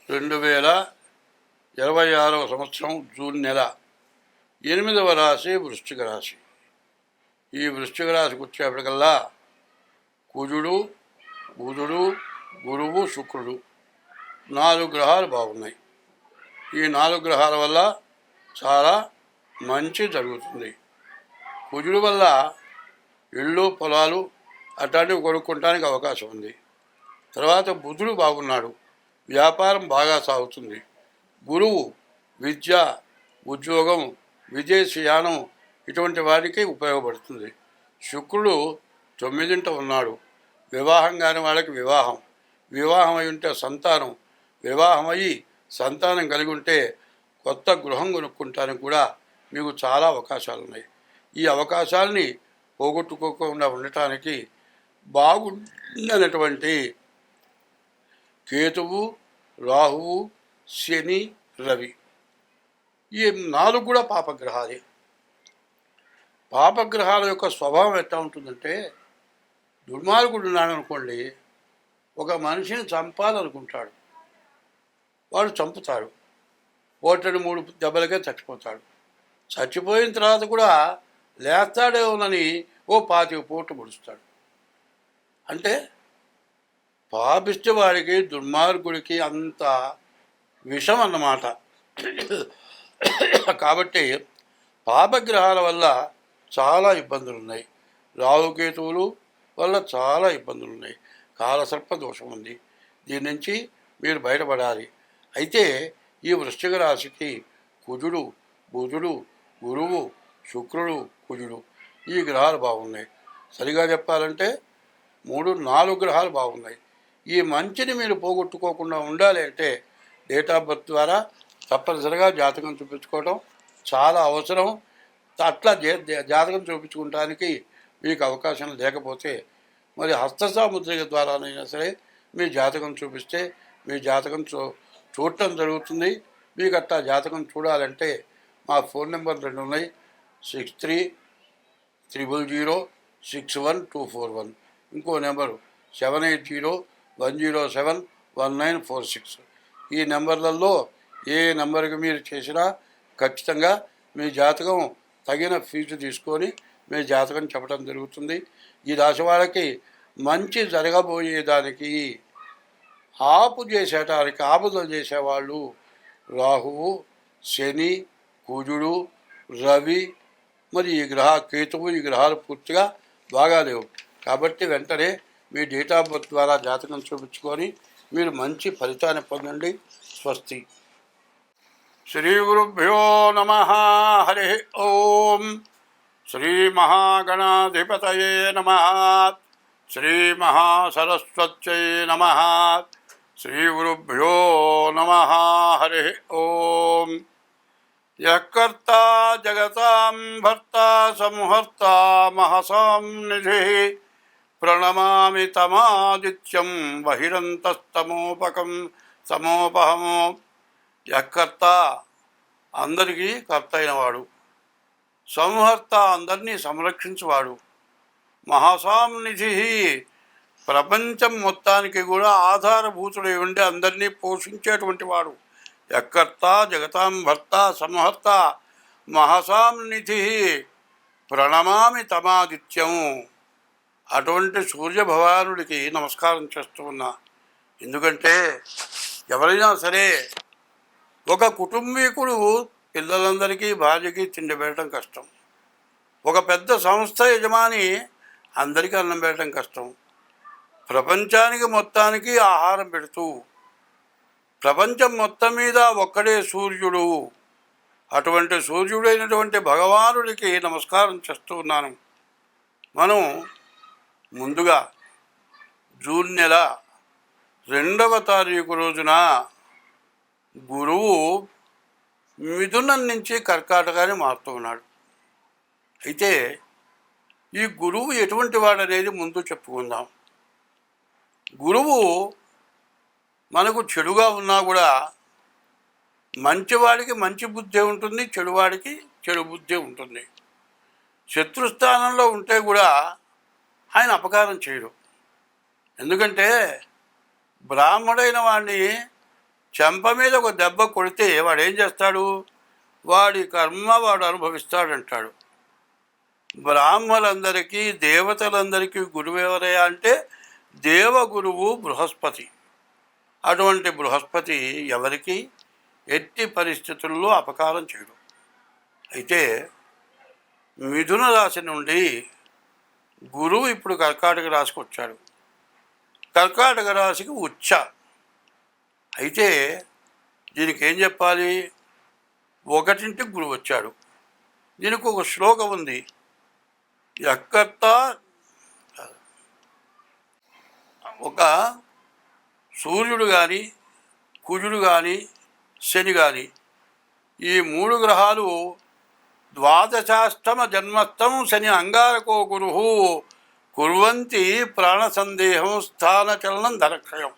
2026వ సంవత్సరం జూన్ నెల 8వ రాశి వృశ్చిక రాశి. ఈ వృశ్చిక రాశికి వచ్చేప్పటికల్లా కుజుడు, బుధుడు, గురువు, శుక్రుడు 4 గ్రహాలు బాగున్నాయి. ఈ 4 గ్రహాల వల్ల చాలా మంచి జరుగుతుంది. కుజుడు వల్ల ఇళ్ళు, పొలాలు అట్లాంటివి కొనుక్కోవడానికి అవకాశం ఉంది. తర్వాత బుధుడు బాగున్నాడు, వ్యాపారం బాగా సాగుతుంది. గురువు విద్య, ఉద్యోగం, విదేశీయానం ఇటువంటి వారికి ఉపయోగపడుతుంది. శుక్రుడు 9వ ఉన్నాడు, వివాహం కాని వాళ్ళకి వివాహం అయి ఉంటే సంతానం, వివాహం అయ్యి సంతానం కలిగి ఉంటే కొత్త గృహం కొనుక్కుంటానికి కూడా మీకు చాలా అవకాశాలు ఉన్నాయి. ఈ అవకాశాలని పోగొట్టుకోకుండా ఉండటానికి బాగుండనటువంటి కేతువు, రాహువు, శని, రవి ఈ 4 కూడా పాపగ్రహాలే. పాపగ్రహాల యొక్క స్వభావం ఎట్లా ఉంటుందంటే, దుర్మార్గుడు ఉన్నాడు అనుకోండి, ఒక మనిషిని చంపాలనుకుంటాడు, వాడు చంపుతాడు, 1-3 దెబ్బలకే చచ్చిపోతాడు. చచ్చిపోయిన తర్వాత కూడా లేస్తాడేమోనని 25 పోట్లు పొడుస్తాడు. అంటే పాపిష్టి వాడికి, దుర్మార్గుడికి అంత విషం అన్నమాట. కాబట్టి పాపగ్రహాల వల్ల చాలా ఇబ్బందులు ఉన్నాయి. రాహుకేతువులు వల్ల చాలా ఇబ్బందులు ఉన్నాయి. కాలసర్ప దోషం ఉంది, దీని నుంచి మీరు బయటపడాలి. అయితే ఈ వృశ్చిక రాశికి కుజుడు, బుధుడు, గురువు, శుక్రుడు, కుజుడు ఈ గ్రహాలు బాగున్నాయి. సరిగా చెప్పాలంటే 3-4 గ్రహాలు బాగున్నాయి. ఈ మంచిని మీరు పోగొట్టుకోకుండా ఉండాలి అంటే డేట్ ఆఫ్ బర్త్ ద్వారా తప్పనిసరిగా జాతకం చూపించుకోవడం చాలా అవసరం. అట్లా జాతకం చూపించుకోవడానికి మీకు అవకాశం లేకపోతే మరి హస్తసాముద్రిక ద్వారానైనా సరే మీ జాతకం చూపిస్తే మీ జాతకం చూడటం జరుగుతుంది. మీకు అట్లా జాతకం చూడాలంటే మా ఫోన్ నెంబర్ 2 ఉన్నాయి, 6300061241. ఇంకో నెంబరు 7801071946. ఈ నెంబర్లలో ఏ నెంబర్కి మీరు చేసినా ఖచ్చితంగా మీ జాతకం తగిన ఫీజు తీసుకొని మీ జాతకం చెప్పడం జరుగుతుంది. ఈ రాశి వాళ్ళకి మంచి జరగబోయేదానికి ఆపుదలు చేసేవాళ్ళు రాహువు, శని, కుజుడు, రవి, మరి ఈ కేతువు ఈ గ్రహాలు పూర్తిగా బాగాలేవు. కాబట్టి వెంటనే మీ డేట్ ఆఫ్ బర్త్ ద్వారా జాతకం చూపించుకొని మీరు మంచి ఫలితాన్ని పొందండి. స్వస్తి. శ్రీ గురుభ్యో నమః. హరి ఓం. శ్రీ మహాగణాధిపతయే నమః. శ్రీ మహాసరస్వత్యై నమః. శ్రీ గురుభ్యో నమః. హరి ఓం. యః కర్తా జగతాం భర్తా సంహర్తా మహసాం నిధిః ప్రణమామి తమాదిత్యం సమోపహమో. యఃకర్త అందరికీ కర్త అయినవాడు, సంహర్త అందరినీ సంరక్షించువాడు, మహాసాం నిధి ప్రపంచం మొత్తానికి కూడా ఆధారభూతుడై ఉండి అందరినీ పోషించేటువంటి వాడు. యఃకర్త జగతాం భర్త సంహర్త మహసాం నిధి ప్రణమామి తమాదిత్యం. అటువంటి సూర్యభగవానుడికి నమస్కారం చేస్తూ ఉన్నా. ఎందుకంటే ఎవరైనా సరే ఒక కుటుంబీకుడు పిల్లలందరికీ, భార్యకి తిండి పెట్టడం కష్టం. ఒక పెద్ద సంస్థ యజమాని అందరికీ అన్నం పెట్టడం కష్టం. ప్రపంచానికి మొత్తానికి ఆహారం పెడుతూ ప్రపంచం మొత్తం మీద ఒక్కడే సూర్యుడు. అటువంటి సూర్యుడైనటువంటి భగవానుడికి నమస్కారం చేస్తూ ఉన్నాను. మనం ముందుగా జూన్ నెల 2వ తారీఖు రోజున గురువు మిథునం నుంచి కర్కాటకాన్ని మారుతూ ఉన్నాడు. అయితే ఈ గురువు ఎటువంటి వాడనేది ముందు చెప్పుకుందాం. గురువు మనకు చెడుగా ఉన్నా కూడా మంచివాడికి మంచి బుద్ధి ఉంటుంది, చెడువాడికి చెడు బుద్ధి ఉంటుంది. శత్రుస్థానంలో ఉంటే కూడా ఆయన అపకారం చేయడు. ఎందుకంటే బ్రాహ్మడైన వాడిని చెంప మీద ఒక దెబ్బ కొడితే వాడు ఏం చేస్తాడు? వాడి కర్మ వాడు అనుభవిస్తాడంటాడు. బ్రాహ్మణులందరికీ దేవతలందరికీ గురువు ఎవరయ్యా అంటే దేవగురువు బృహస్పతి. అటువంటి బృహస్పతి ఎవరికి ఎట్టి పరిస్థితుల్లో అపకారం చేయడు. అయితే మిథున రాశి నుండి గురువు ఇప్పుడు కర్కాటక రాశికి వచ్చాడు. కర్కాటక రాశికి ఉచ్చ. అయితే దీనికి ఏం చెప్పాలి? ఒకటింటికి గురువు వచ్చాడు. దీనికి ఒక శ్లోకం ఉంది. ఎక్కర్త ఒక సూర్యుడు కానీ కుజుడు కానీ శని కానీ ఈ 3 గ్రహాలు ద్వాదశాష్టమ జన్మస్థం శని అంగారకో గురు కుర్వంతి ప్రాణ సందేహం స్థానచలనం ధనక్షయం.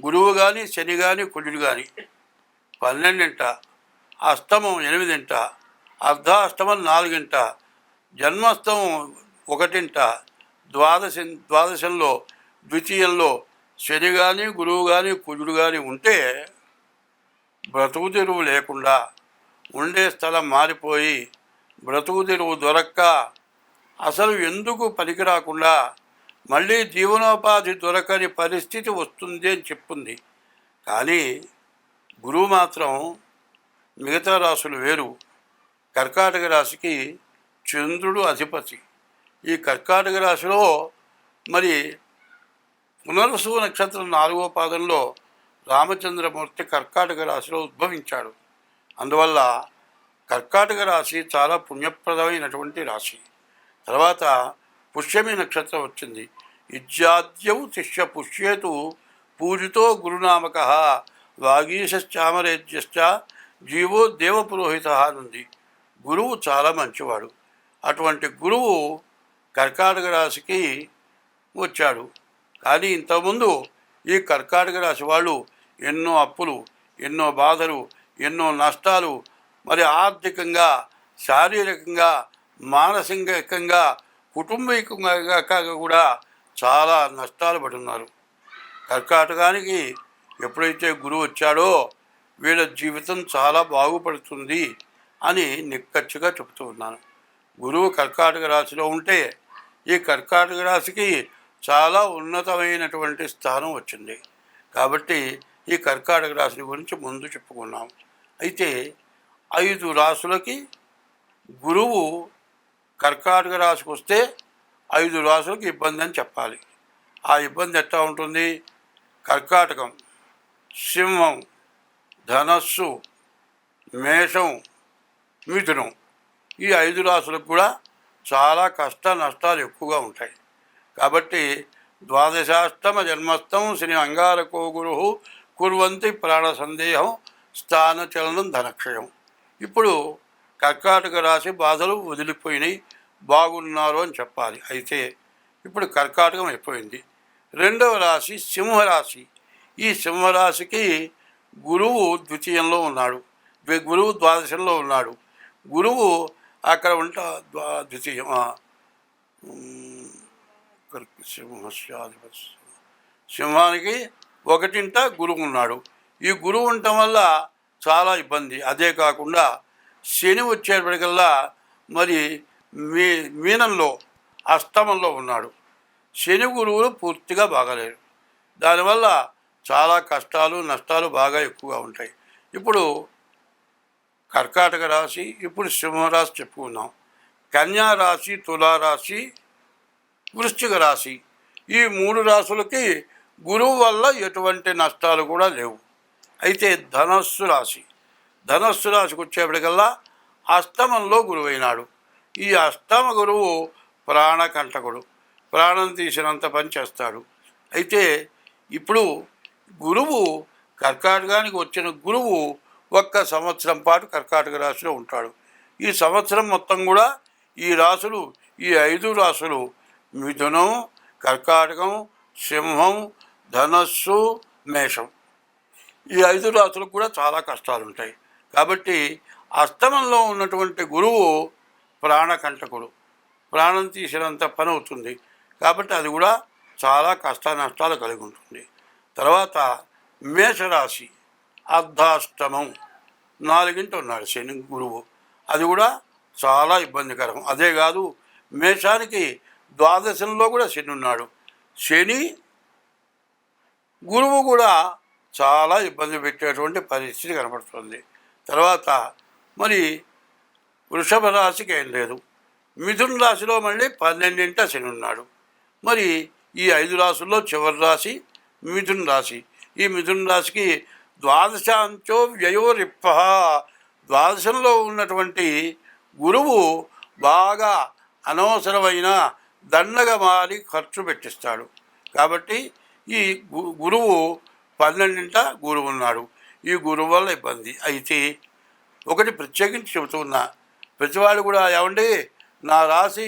గురువు కానీ శని కానీ కుజుడు కానీ 12 అష్టమం 8, అర్ధాష్టమం 4, జన్మస్థం 1, ద్వాదశంలో ద్వితీయంలో శని కానీ గురువు కానీ కుజుడు కానీ ఉంటే బ్రతుకు తెరువు లేకుండా, ఉండే స్థలం మారిపోయి బ్రతుకు తెరువు దొరక్క అసలు ఎందుకు పనికి రాకుండా మళ్ళీ జీవనోపాధి దొరకని పరిస్థితి వస్తుంది అని చెప్పింది. కానీ గురువు మాత్రం మిగతా రాశులు వేరు. కర్కాటక రాశికి చంద్రుడు అధిపతి. ఈ కర్కాటక రాశిలో మరి పునర్వసు నక్షత్రం 4వ పాదంలో రామచంద్రమూర్తి కర్కాటక రాశిలో ఉద్భవించాడు. అందువల్ల కర్కాటక రాశి చాలా పుణ్యప్రదమైనటువంటి రాశి. తర్వాత పుష్యమి నక్షత్రం వచ్చింది. ఇజ్యాద్యౌ శిష్య పుష్యేతు పూజితో గురునామక వాగీశ్చామరేజ్యశ్చ జీవో దేవపురోహిత అనుంది. గురువు చాలా మంచివాడు. అటువంటి గురువు కర్కాటక రాశికి వచ్చాడు. కానీ ఇంతకుముందు ఈ కర్కాటక రాశి వాళ్ళు ఎన్నో అప్పులు, ఎన్నో బాధలు, ఎన్నో నష్టాలు, మరి ఆర్థికంగా, శారీరకంగా, మానసికంగా, కుటుంబికంగా కూడా చాలా నష్టాలు పడున్నారు. కర్కాటకానికి ఎప్పుడైతే గురువు వచ్చాడో వీళ్ళ జీవితం చాలా బాగుపడుతుంది అని నిక్కచ్చిగా చెబుతూ ఉన్నాను. గురువు కర్కాటక రాశిలో ఉంటే ఈ కర్కాటక రాశికి చాలా ఉన్నతమైనటువంటి స్థానం వచ్చింది. కాబట్టి ఈ కర్కాటక రాశి గురించి ముందు చెప్పుకున్నాం. అయితే 5 రాశులకి గురువు కర్కాటక రాశికి వస్తే 5 రాశులకు ఇబ్బంది అని చెప్పాలి. ఆ ఇబ్బంది ఎట్లా ఉంటుంది? కర్కాటకం, సింహం, ధనస్సు, మేషం, మిథునం ఈ 5 రాశులకు కూడా చాలా కష్ట నష్టాలు ఎక్కువగా ఉంటాయి. కాబట్టి ద్వాదశాష్టమ జన్మస్థం శని అంగారకో గురు కుర్వంతి ప్రాణ సందేహం స్థానచలనం ధనక్షయం. ఇప్పుడు కర్కాటక రాశి బాధలు వదిలిపోయినాయి, బాగున్నారు అని చెప్పాలి. అయితే ఇప్పుడు కర్కాటకం అయిపోయింది. 2వ రాశి సింహరాశి. ఈ సింహరాశికి గురువు ద్వితీయంలో ఉన్నాడు, గురువు ద్వాదశంలో ఉన్నాడు. గురువు అక్కడ ఉంటా ద్వితీయం సింహానికి 1 గురువు ఉన్నాడు. ఈ గురువు ఉండటం వల్ల చాలా ఇబ్బంది. అదే కాకుండా శని వచ్చేప్పటికల్లా మరి మీనంలో అష్టమంలో ఉన్నాడు. శని గురువులు పూర్తిగా బాగాలేరు. దానివల్ల చాలా కష్టాలు నష్టాలు బాగా ఎక్కువగా ఉంటాయి. ఇప్పుడు కర్కాటక రాశి, ఇప్పుడు సింహరాశి చెప్పుకున్నాం. కన్యా రాశి, తులారాశి, వృశ్చిక రాశి ఈ 3 రాశులకి గురువు వల్ల ఎటువంటి నష్టాలు కూడా లేవు. అయితే ధనస్సు రాశికి వచ్చేప్పటికల్లా అష్టమంలో గురువు అయినాడు. ఈ అష్టమ గురువు ప్రాణకంటకుడు, ప్రాణం తీసినంత పని చేస్తాడు. అయితే ఇప్పుడు గురువు కర్కాటకానికి వచ్చిన గురువు 1 సంవత్సరం పాటు కర్కాటక రాశిలో ఉంటాడు. ఈ సంవత్సరం మొత్తం కూడా ఈ రాశులు, ఈ 5 రాశులు మిథునం, కర్కాటకం, సింహం, ధనస్సు, మేషం ఈ 5 రాశులకు కూడా చాలా కష్టాలు ఉంటాయి. కాబట్టి అష్టమంలో ఉన్నటువంటి గురువు ప్రాణకంటకుడు, ప్రాణం తీసినంత పని అవుతుంది. కాబట్టి అది కూడా చాలా కష్ట నష్టాలు కలిగి ఉంటుంది. తర్వాత మేషరాశి, అర్ధాష్టమం 4ంట ఉన్నాడు శని గురువు. అది కూడా చాలా ఇబ్బందికరం. అదే కాదు, మేషానికి ద్వాదశంలో కూడా శని ఉన్నాడు. శని గురువు కూడా చాలా ఇబ్బంది పెట్టేటువంటి పరిస్థితి కనపడుతుంది. తర్వాత మరి వృషభ రాశికి ఏం లేదు. మిథున రాశిలో మళ్ళీ 12ంట శని ఉన్నాడు. మరి ఈ 5 రాశుల్లో చివరి రాశి మిథున రాశి. ఈ మిథున రాశికి ద్వాదశాంచో వ్యయోరిప్ప, ద్వాదశంలో ఉన్నటువంటి గురువు బాగా అనవసరమైన దండగా మారి ఖర్చు పెట్టిస్తాడు. కాబట్టి ఈ గురువు 12ంట గురువు ఉన్నాడు. ఈ గురువు వల్ల ఇబ్బంది. అయితే ఒకటి ప్రత్యేకించి చెబుతున్నా, ప్రతివాడు కూడా ఏమండి నా రాశి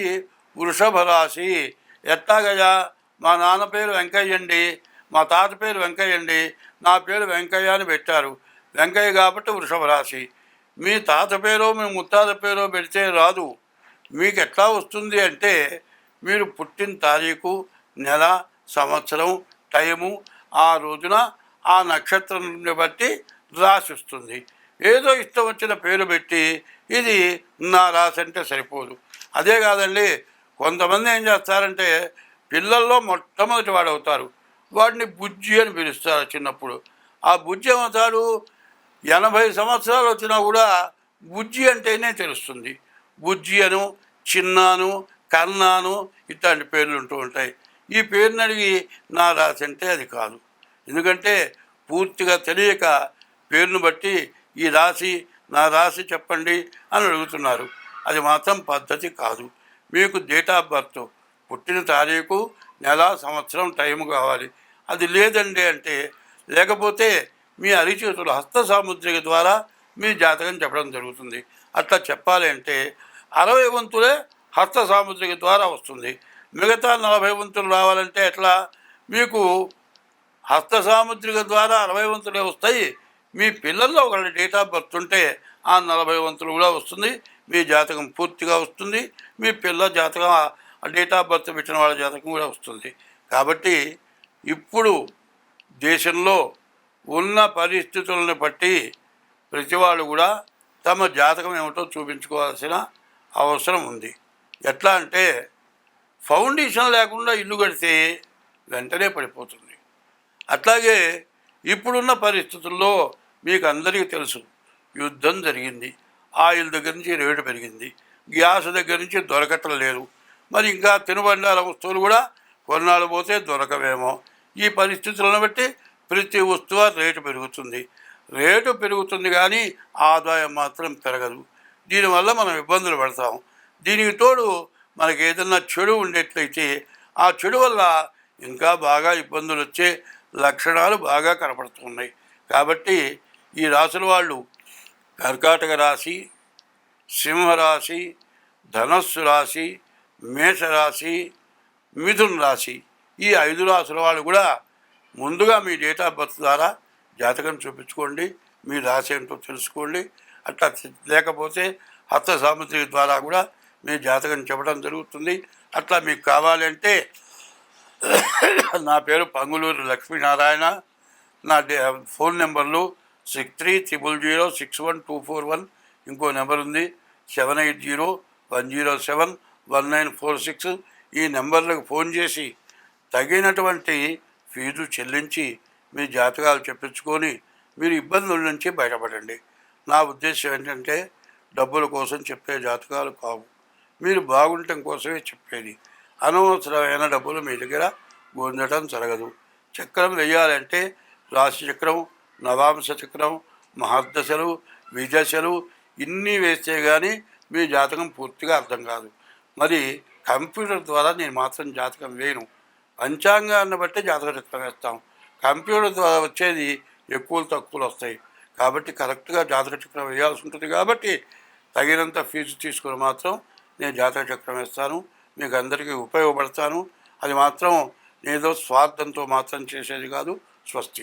వృషభ రాశి, ఎట్టాగయ్యా మా నాన్న పేరు వెంకయ్య అండి, మా తాత పేరు వెంకయ్య అండి, నా పేరు వెంకయ్య అని పెట్టారు, వెంకయ్య కాబట్టి వృషభ రాశి. మీ తాత పేరో మీ ముత్తాత పేరో పెడితే రాదు. మీకు ఎట్లా వస్తుంది అంటే మీరు పుట్టిన తారీఖు, నెల, సంవత్సరం, టైము, ఆ రోజున ఆ నక్షత్రం బట్టి రాసి వస్తుంది. ఏదో ఇష్టం వచ్చిన పేరు పెట్టి ఇది నా రాశి అంటే సరిపోదు. అదే కాదండి, కొంతమంది ఏం చేస్తారంటే పిల్లల్లో మొట్టమొదటి వాడు అవుతారు, వాడిని బుజ్జి అని పిలుస్తారు చిన్నప్పుడు. ఆ బుజ్జి ఏమవుతాడు, 80 సంవత్సరాలు వచ్చినా కూడా బుజ్జి అంటేనే తెలుస్తుంది. బుజ్జి అను, చిన్నాను, కన్నాను ఇట్లాంటి పేర్లు ఉంటూ ఉంటాయి. ఈ పేరుని అడిగి నా రాశి అంటే అది కాదు. ఎందుకంటే పూర్తిగా తెలియక పేరును బట్టి ఈ రాశి నా రాశి చెప్పండి అని అడుగుతున్నారు. అది మాత్రం పద్ధతి కాదు. మీకు డేట్ ఆఫ్ బర్త్, పుట్టిన తారీఖు, నెల, సంవత్సరం, టైం కావాలి. అది లేదండి అంటే, లేకపోతే మీ అరిచేతులు హస్త సాముద్రిక ద్వారా మీ జాతకం చెప్పడం జరుగుతుంది. అట్లా చెప్పాలి అంటే 60 వంతులే హస్త సాముద్రిక ద్వారా వస్తుంది. మిగతా 40 వంతులు రావాలంటే ఎట్లా? మీకు హస్త సాముద్రిక ద్వారా 60 వంతులే వస్తాయి. మీ పిల్లల్లో ఒకళ్ళ డేట్ ఆఫ్ బర్త్ ఉంటే ఆ 40 వంతులు కూడా వస్తుంది. మీ జాతకం పూర్తిగా వస్తుంది. మీ పిల్ల జాతకం, డేట్ ఆఫ్ బర్త్ పెట్టిన వాళ్ళ జాతకం కూడా వస్తుంది. కాబట్టి ఇప్పుడు దేశంలో ఉన్న పరిస్థితులను బట్టి ప్రతివాళ్ళు కూడా తమ జాతకం ఏమిటో చూపించుకోవాల్సిన అవసరం ఉంది. ఎట్లా అంటే ఫౌండేషన్ లేకుండా ఇల్లు కడితే వెంటనే పడిపోతుంది. అట్లాగే ఇప్పుడున్న పరిస్థితుల్లో మీకు అందరికీ తెలుసు, యుద్ధం జరిగింది, ఆయిల్ దగ్గర నుంచి రేటు పెరిగింది, గ్యాస్ దగ్గర నుంచి దొరకటం లేదు. మరి ఇంకా తినుబండాల వస్తువులు కూడా కొన్నాళ్ళు పోతే దొరకవేమో. ఈ పరిస్థితులను బట్టి ప్రతి వస్తువు రేటు పెరుగుతుంది. రేటు పెరుగుతుంది కానీ ఆదాయం మాత్రం పెరగదు. దీనివల్ల మనం ఇబ్బందులు పడతాం. దీనికి తోడు మనకి ఏదన్నా చెడు ఉండేట్లయితే ఆ చెడు వల్ల ఇంకా బాగా ఇబ్బందులు వచ్చే లక్షణాలు బాగా కనపడుతున్నాయి. కాబట్టి ఈ రాశుల వాళ్ళు కర్కాటక రాశి, సింహరాశి, ధనస్సు రాశి, మేషరాశి, మిథున రాశి, ఈ 5 రాశుల వాళ్ళు కూడా ముందుగా మీ డేట్ ఆఫ్ బర్త్ ద్వారా జాతకం చూపించుకోండి, మీ రాశి ఏంటో తెలుసుకోండి. అట్లా లేకపోతే హస్త సాముద్రిక ద్వారా కూడా మీ జాతకం చెప్పడం జరుగుతుంది. అట్లా మీకు కావాలంటే నా పేరు పంగులూరు లక్ష్మీనారాయణ. నా ఫోన్ నెంబర్లు 6300061241, ఇంకో నెంబర్ ఉంది 7801071946. ఈ నెంబర్లకు ఫోన్ చేసి తగినటువంటి ఫీజు చెల్లించి మీ జాతకాలు చెప్పించుకొని మీరు ఇబ్బందుల నుంచి బయటపడండి. నా ఉద్దేశం ఏంటంటే డబ్బుల కోసం చెప్పే జాతకాలు కావు, మీరు బాగుండటం కోసమే చెప్పేది. అనవసరమైన డబ్బులు మీ దగ్గర పొందడం జరగదు. చక్రం వేయాలంటే రాశి చక్రం, నవాంశ చక్రం, మహర్దశలు, విదశలు ఇన్ని వేస్తే కానీ మీ జాతకం పూర్తిగా అర్థం కాదు. మరి కంప్యూటర్ ద్వారా నేను మాత్రం జాతకం వేయను, పంచాంగాన్ని బట్టి జాతక చక్రం వేస్తాం. కంప్యూటర్ ద్వారా వచ్చేది ఎక్కువలు తక్కువలు వస్తాయి. కాబట్టి కరెక్ట్గా జాతక చక్రం వేయాల్సి ఉంటుంది. కాబట్టి తగినంత ఫీజు తీసుకుని మాత్రం నేను జాతక చక్రం వేస్తాను, మీకు అందరికీ ఉపయోగపడతాను. అది మాత్రం ఏదో స్వార్థంతో మాత్రం చేసేది కాదు. స్వస్తి.